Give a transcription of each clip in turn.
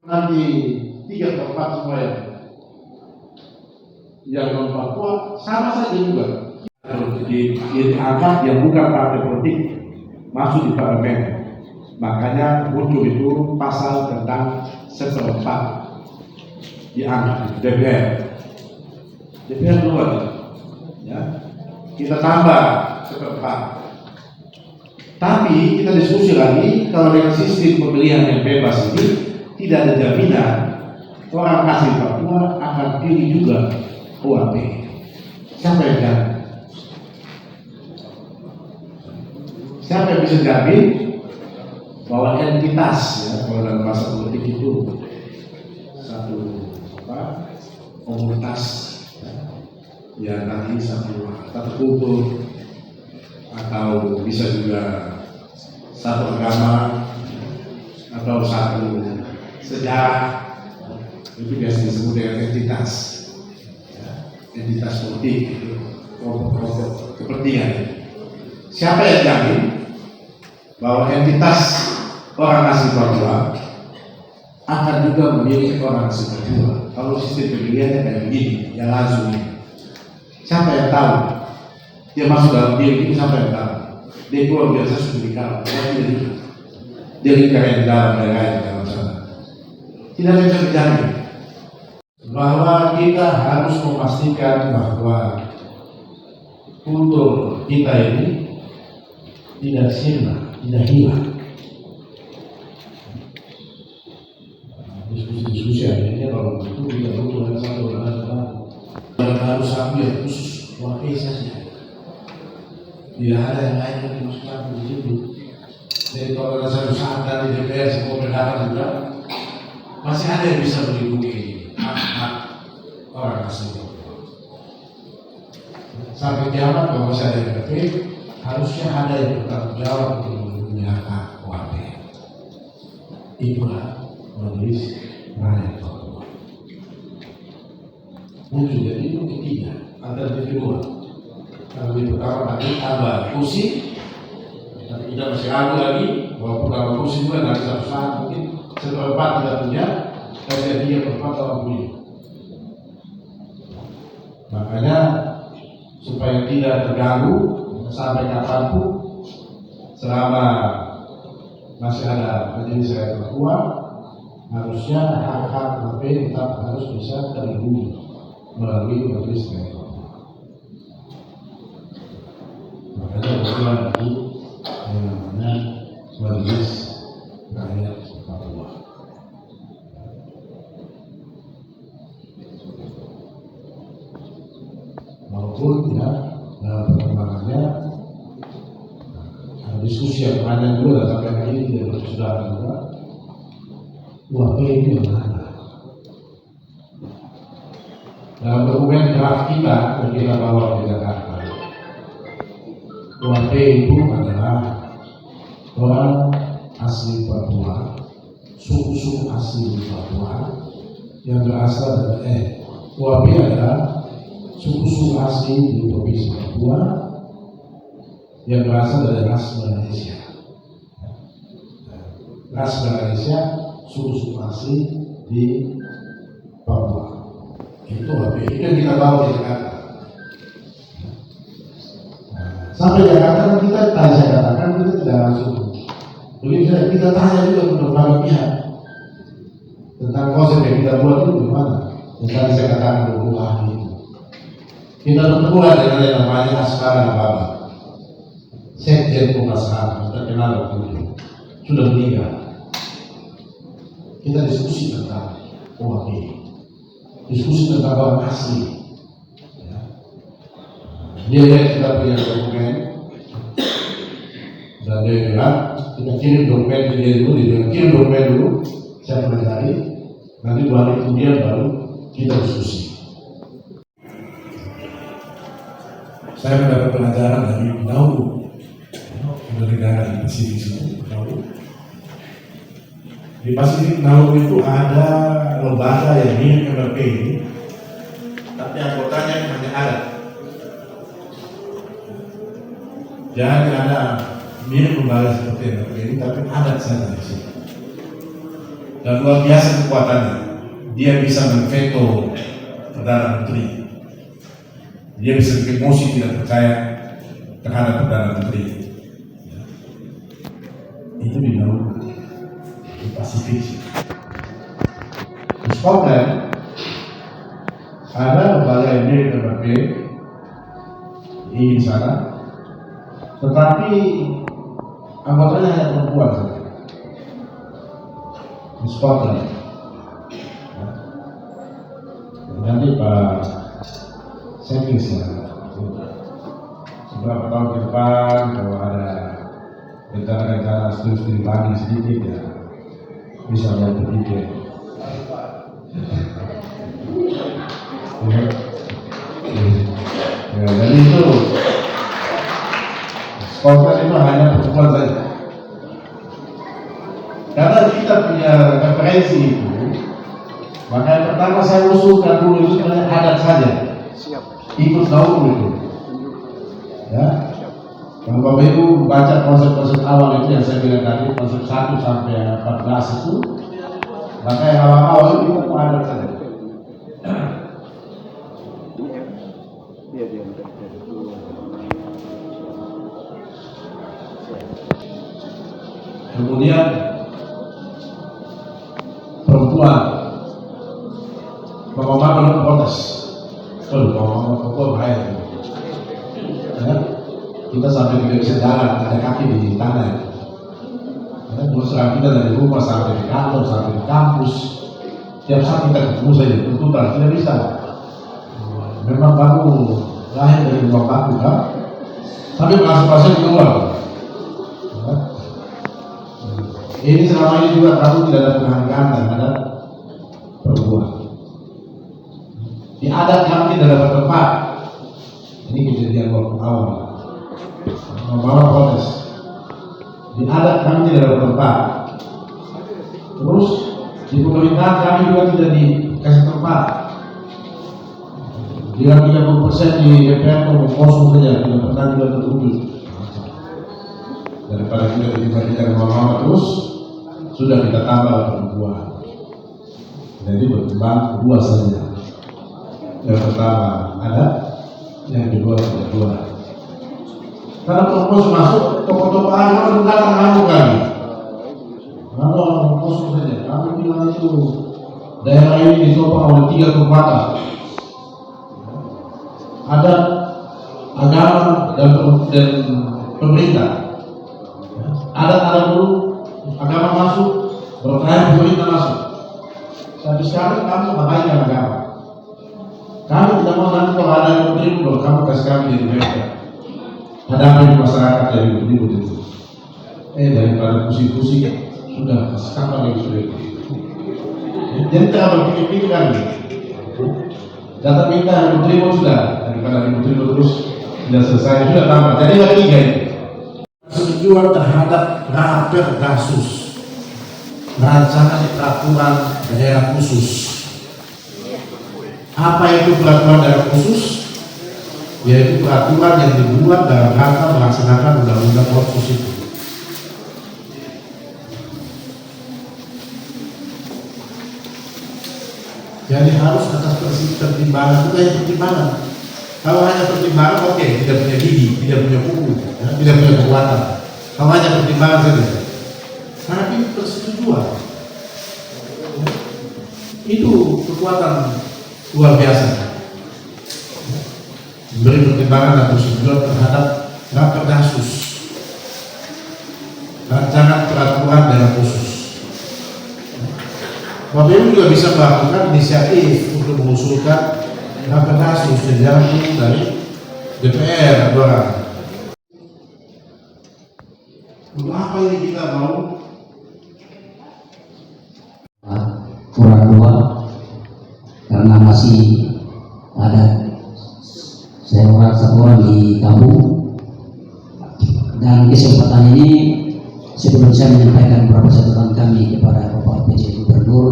nanti 3 atau 4 semua yang non Papua sama saja juga diangkat yang bukan partai politik masuk di parlemen. Makanya muncul itu pasal tentang seperempat diangkat di DPR luar ya, kita tambah seperempat. Tapi kita diskusi lagi, kalau dengan sistem pemilihan yang bebas ini tidak ada jaminan orang asli Papua akan pilih juga UAP. Siapa yang jamin? Siapa yang bisa jamin bahwa entitas ya, kalau dalam bahasa politik itu satu komunitas ya, nanti satu kultur atau bisa juga satu agama atau satu sejarah, itu biasa disebut dengan entitas ya, entitas politik itu kelompok kepentingan. Siapa yang jamin bahwa entitas orang asli Papua akan juga memilih orang asli Papua kalau sistem pemilihannya kayak begini, yang langsung ini? Siapa yang tahu? Dia masuk dalam diri itu, siapa yang tahu? Dia keluar biasa sudah dikawal, dia dikawal dalam daerah dalam sana. Tidak bisa dijamin bahwa kita harus memastikan bahwa kultur kita ini tidak sirna, tidak hilang. Diskusi akhirnya kalau itu kita butuh ada satu orang yang harus ambil khusus wakil saja. Tidak ada yang lain yang dimasukkan di situ. Jadi kalau ada satu saat dari DPR semua berdarah juga, masih ada yang bisa melindungi hak-hak orang asli. Sampai kiamat kalau masih ada yang tertib, harusnya ada yang bertanggung jawab untuk melindungi hak-hak warga. Itulah majelis rakyat Papua. Muncul jadi itu ketiga, alternatif kedua. Alternatif pertama tadi tambah kursi, tapi kita masih ragu lagi walaupun tambah kursi juga dari satu saat mungkin seperempat tidak punya, tapi 3/4 orang punya. Makanya supaya tidak terganggu sampai kapanpun, selama masih ada majelis rakyat Papua, harusnya hak-hak KP tetap harus bisa terlindungi melalui majelis rakyat Papua. Makanya berjalan itu yang namanya majelis rakyat Papua. Maupun ya dalam perkembangannya diskusi yang panjang juga sampai hari ini tidak berkesudahan juga. UAP itu yang mana? Dalam dokumen draft kita yang kita bawa ke Jakarta, UAP itu adalah orang asli Papua, suku-suku asli Papua yang berasal dari UAP adalah suku-suku asli di provinsi Papua yang berasal dari ras Malaysia. Ras Malaysia, suku-suku asli di Papua. Itu yang kita bawa di Jakarta. Sampai Jakarta kan kita tadi saya katakan kita tidak langsung. Begitu kita tanya juga ke berbagai pihak tentang konsep yang kita buat itu bagaimana. Yang tadi saya katakan berbuah itu. Kita bertemu dengan yang namanya Askara Nababa, Sekjen Komnas HAM, terkenal waktu itu, sudah meninggal. Kita diskusi tentang UAP, diskusi tentang orang asli. Ya. Dia lihat kita punya dokumen, dan dia bilang kita kirim dokumen ke dia dulu, dia bilang kirim dokumen dulu, saya pelajari, nanti 2 hari kemudian baru kita diskusi. Saya mendapat pelajaran dari Nauru, negara di Pasifik itu, Nauru. Di Pasifik Nauru itu ada lembaga yang mirip MLP ini, tapi anggotanya hanya ada. Jangan ada mirip lembaga seperti MLP ini, tapi ada saja di sini. dan luar biasa kekuatannya. Dia bisa menveto Perdana Menteri. Dia bisa bikin emosi tidak percaya terhadap Perdana Menteri. Itu di laut, di Pasifik. Di Scotland ada lembaga MD di sana, tetapi anggotanya hanya perempuan saja. Di Scotland. Nanti Pak Sekis ya, beberapa tahun ke depan kalau ada rencana-rencana studi lagi sedikit ya bisa mulai berpikir. Ya, jadi itu Scotland itu hanya perempuan saja. Karena kita punya referensi itu, maka yang pertama saya usulkan dulu itu sebenarnya adat saja. Ikut gaul itu. Ya. Kalau Bapak Ibu baca konsep-konsep awal itu yang saya bilang tadi, konsep 1 sampai 14 itu, maka yang awal-awal itu adat saja. Kemudian perempuan mama protes, mama Papua bahaya. Ya, kita sampai tidak bisa jalan, ada kaki di tanah. Ya, terus kita dari rumah sampai di kantor, sampai di kampus, tiap saat kita ketemu saja, tuntutan tidak bisa. Memang kamu lahir dari ruang baku kan, tapi masuk-masuk keluar. Ini selama ini juga kamu tidak ada penghargaan terhadap perempuan. Di adat kami tidak dapat tempat. Ini kejadian waktu awal. Mama protes. Di adat kami tidak dapat tempat. Terus di pemerintahan kami juga tidak dikasih tempat. Bila 30% di DPR itu kosong saja, tidak pernah juga terwujud. Daripada kita dibandingkan mama terus, sudah kita tambah perempuan. Jadi berkembang kedua saja. Yang pertama ada, yang kedua tidak dua. Karena perempuan masuk toko-toko agama datang kamu kami. Kalau kosong saja, kami bilang itu daerah ini ditopang oleh 3 kekuatan. Ada agama dan pemerintah. Ada dulu agama masuk, berkait pemerintah masuk. Tapi sekarang kamu abaikan agama. Kami tidak mau nanti kalau ada yang beribu, kamu kasih kami jadi mereka. Ada apa di masyarakat yang beribu itu? Daripada pusing-pusing sudah kapan yang sudah itu. Jadi kita berpikir-pikir kan. Data minta yang beribu sudah, daripada yang beribu terus tidak selesai sudah tambah. Jadi ada 3 ini. Persetujuan terhadap Raperdasus, rancangan peraturan daerah khusus. Apa itu peraturan daerah khusus? Yaitu peraturan yang dibuat dalam rangka melaksanakan undang-undang otsus itu. Jadi harus atas pertimbangan, bukan pertimbangan. Kalau hanya pertimbangan, oke, tidak punya gigi, tidak punya kuku, ya, tidak punya kekuatan. Kalau hanya pertimbangan saja. Tapi persetujuan, ya, itu kekuatan luar biasa. Beri pertimbangan dan persetujuan terhadap Raperdasus, rancangan peraturan daerah khusus. Bapak Ibu juga bisa melakukan inisiatif untuk mengusulkan Raperdasus yang jalan dari DPR atau orang. Apa yang kita mau? Kurang dua, karena masih ada satu orang di kampung. Dan kesempatan ini sebelum saya menyampaikan beberapa catatan kami kepada Bapak PJ Gubernur,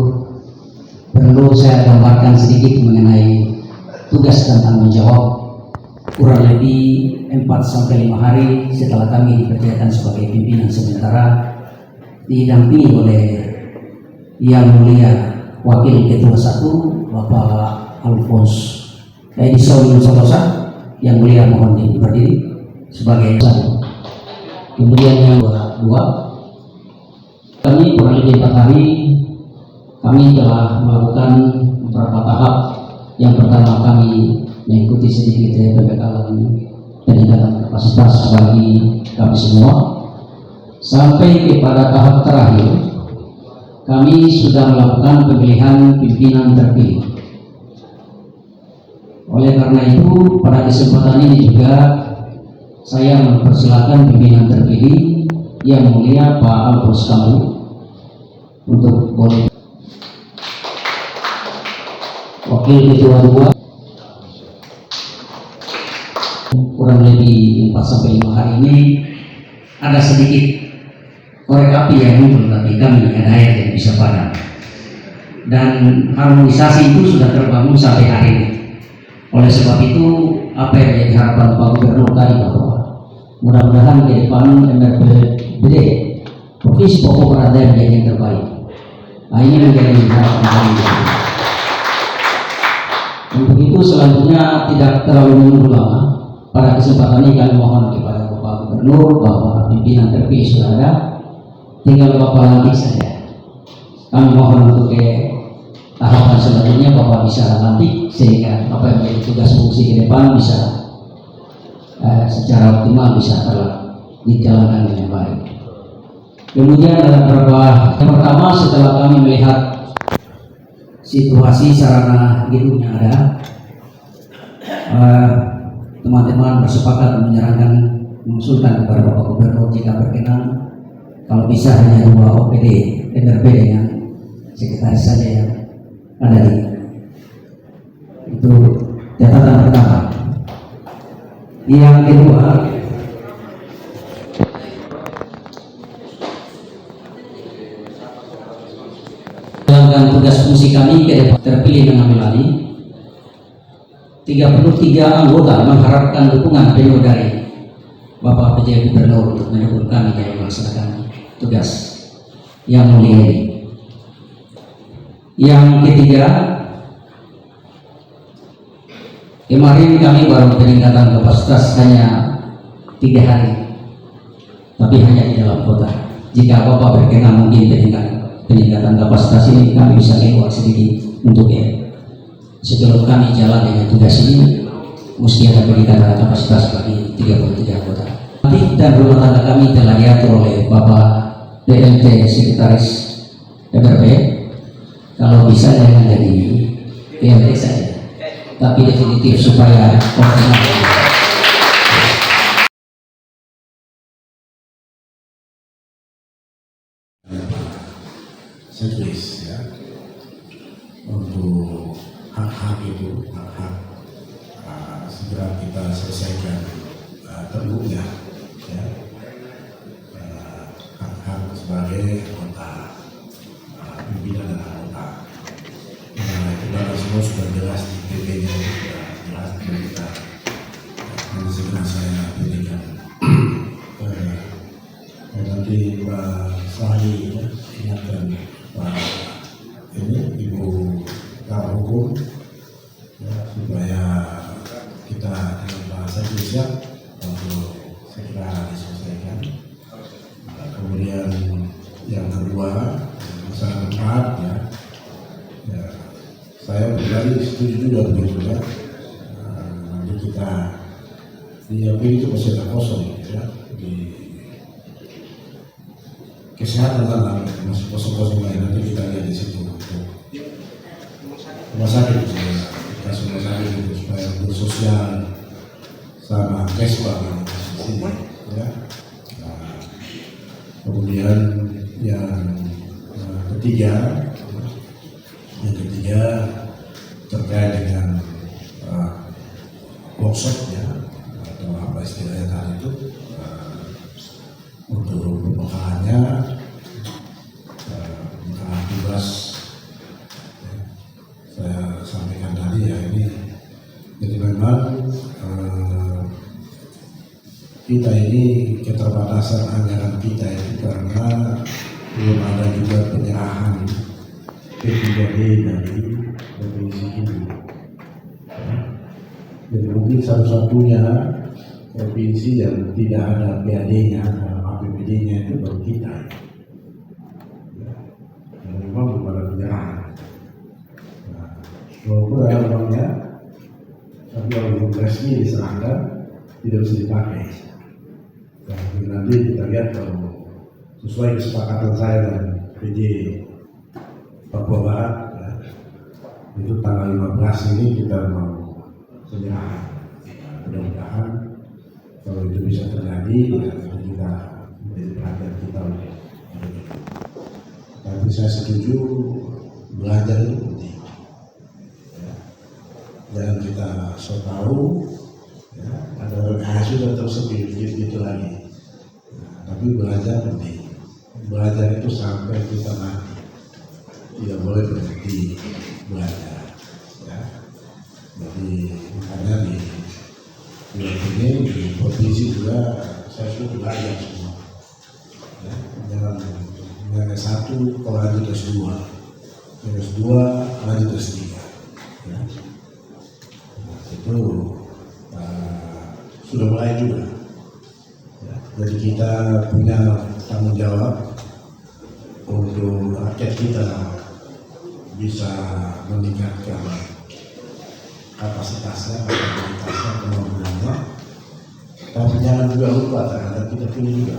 perlu saya gambarkan sedikit mengenai tugas dan tanggung jawab kurang lebih 4-5 hari setelah kami dipercayakan sebagai pimpinan sementara, didampingi oleh Yang Mulia Wakil Ketua 1 Bapak Alphonse Edison Solosa, yang mulia mohon berdiri sebagai satu. Kemudian yang kedua, kami kurang lebih 4 hari kami telah melakukan beberapa tahap. Yang pertama, kami mengikuti sedikit pembekalan peningkatan kapasitas bagi kami semua, sampai kepada tahap terakhir kami sudah melakukan pemilihan pimpinan terpilih. Oleh karena itu, pada kesempatan ini juga saya mempersilakan pimpinan terpilih yang mulia Pak Alphonse Kamalu untuk boleh Wakil Ketua 2. Kurang lebih 4-5 hari ini ada sedikit korek api yang muncul, tapi kami ada air yang bisa padam, dan harmonisasi itu sudah terbangun sampai hari ini. Oleh sebab itu, apa yang menjadi harapan Pak Gubernur tadi, bahwa mudah-mudahan ke depan MRPBD Provinsi Papua Barat Daya menjadi yang terbaik. Nah, ini menjadi harapan kami. Untuk itu selanjutnya tidak terlalu menunggu lama. Pada kesempatan ini kami mohon kepada Bapak Gubernur bahwa pimpinan terpilih sudah ada, tinggal Bapak lantik saja. Kami mohon untuk tahapan selanjutnya Bapak bisa lantik, sehingga apa yang menjadi tugas fungsi ke depan bisa secara optimal bisa dijalankan dengan baik. Kemudian dalam beberapa yang pertama, setelah kami melihat situasi sarana hidupnya ada, teman-teman bersepakat mengusulkan kepada Bapak Gubernur jika berkenan, kalau bisa hanya 2 OPD NRB dengan sekretaris saja yang ada di itu catatan pertama. Yang kedua, jalankan tugas fungsi kami ke depan terpilih mengambil alih. 33 anggota mengharapkan dukungan penuh dari Bapak PJ Gubernur untuk mendukung kami dalam melaksanakan tugas yang mulia ini. Yang ketiga, kemarin kami baru peningkatan kapasitas hanya 3 hari, tapi hanya di dalam kota. Jika Bapak berkenan, mungkin peningkatan kapasitas ini kami bisa keluar sedikit untuk sebelum kami jalan dengan tugas ini, mesti ada peningkatan kapasitas bagi 33 anggota. Dan rumah tangga kami telah diatur oleh Bapak PLT Sekretaris MRP. Kalau bisa jangan jadi PLT saja, tapi definitif supaya optimal. Servis ya, untuk hak-hak itu, hak-hak segera kita selesaikan terbuka ya, hak-hak sebagai anggota pimpinan dan anggota. Nah, itu dalam semua sudah jelas di PP-nya, sudah jelas kita nanti segera saya berikan. Nanti Pak Sari ya, ingatkan Pak ini Ibu Kawal Hukum ya, supaya kita dengan bahasa Indonesia untuk segera diselesaikan. Kemudian yang kedua, masalah tempat ya, saya pribadi setuju juga begitu ya. Nanti kita di AP itu masih ada kosong ya, di kesehatan kan masih kosong-kosong lain, nanti kita lihat di situ rumah sakit ya, kita rumah sakit itu supaya bersosial sama keswa di sini ya. Nah, kemudian yang ketiga terkait dengan workshop ya, atau apa istilahnya tadi itu, untuk pembekalannya tugas ya, saya sampaikan tadi ya, ini jadi memang kita ini keterbatasan anggaran kita itu karena belum ada juga penyerahan P3D dari provinsi ini. Jadi mungkin satu-satunya provinsi yang tidak ada PAD-nya, APBD-nya itu baru kita. Yang memang belum ada penyerahan. Walaupun ada uangnya, tapi kalau resmi diserahkan tidak bisa dipakai. Dan nanti kita lihat kalau sesuai kesepakatan saya dan PJ Papua Barat, ya, itu tanggal 15 ini kita mau penyerahan. Mudah-mudahan kalau itu bisa terjadi, ya, kita menjadi perhatian kita. Tapi saya setuju belajar itu penting. Jangan kita so tahu, ya, ada orang sudah tersepi gitu lagi. Tapi belajar penting. Belajar itu sampai kita mati, tidak boleh berhenti belajar. Ya. Jadi makanya di ini di provinsi juga saya sudah belajar semua. Ya. Jangan S1 kalau lanjut S2, S2 lanjut S3. Ya. Itu sudah mulai juga. Ya, jadi kita punya tanggung jawab untuk rakyat kita bisa meningkatkan kapasitasnya, kemampuannya. Tapi jangan juga lupa terhadap kita punya juga.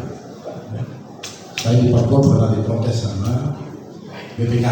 Ya. Saya di Papua pernah diprotes sama BPK.